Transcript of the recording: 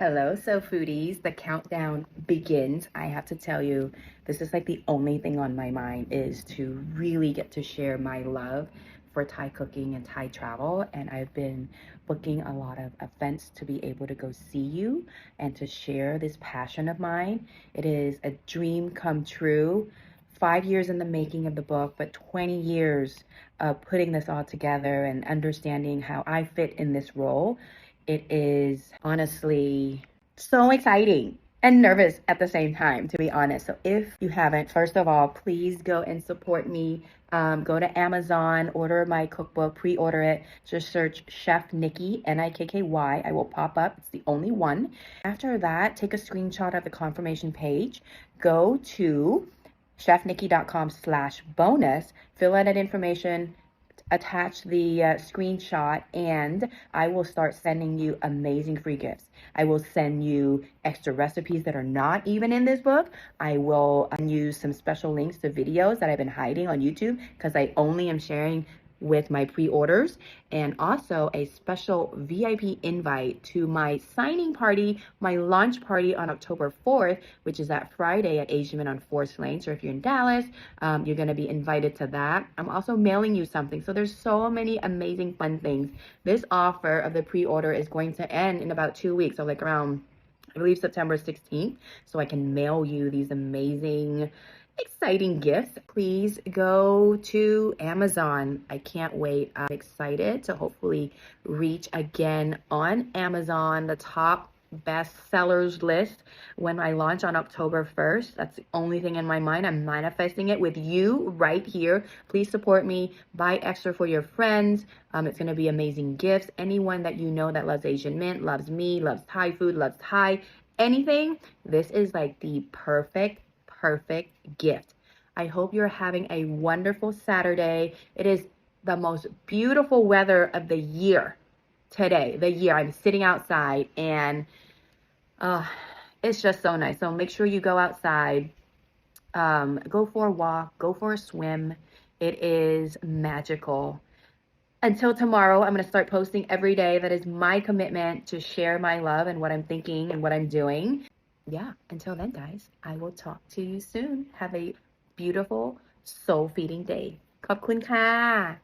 Hello, so foodies. The countdown begins. I have to tell you, this is like the only thing on my mind is to really get to share my love for Thai cooking and Thai travel. And I've been booking a lot of events to be able to go see you and to share this passion of mine. It is a dream come true. 5 years in the making of the book, but 20 years of putting this all together and understanding how I fit in this role. It is honestly so exciting and nervous at the same time, to be honest. So if you haven't, first of all, please go and support me. Go to Amazon, order my cookbook, pre-order it. Just search Chef Nikki, Nikky. I will pop up. It's the only one. After that, take a screenshot of the confirmation page. Go to chefnikki.com/bonus. Fill out that information, attach the screenshot, and I will start sending you amazing free gifts. I will send you extra recipes that are not even in this book. I will use some special links to videos that I've been hiding on YouTube because I only am sharing with my pre-orders, and also a special VIP invite to my signing party, my launch party on October 4th, which is that Friday at Asian on Forest Lane. So if you're in Dallas, you're going to be invited to that. I'm also mailing you something. So there's so many amazing fun things. This offer of the pre-order is going to end in about 2 weeks. So like around, I believe, September 16th. So I can mail you these amazing exciting gifts. Please go to Amazon. I can't wait. I'm excited to hopefully reach again on Amazon, the top bestsellers list when I launch on October 1st. That's the only thing in my mind. I'm manifesting it with you right here. Please support me. Buy extra for your friends. It's going to be amazing gifts. Anyone that you know that loves Asian Mint, loves me, loves Thai food, loves Thai, anything. This is like the perfect gift. I hope you're having a wonderful Saturday. It is the most beautiful weather of the year today. I'm sitting outside and it's just so nice. So make sure you go outside, go for a walk, go for a swim. It is magical. Until tomorrow, I'm going to start posting every day. That is my commitment to share my love and what I'm thinking and what I'm doing. Yeah, until then, guys, I will talk to you soon. Have a beautiful, soul-feeding day. ขอบคุณค่ะ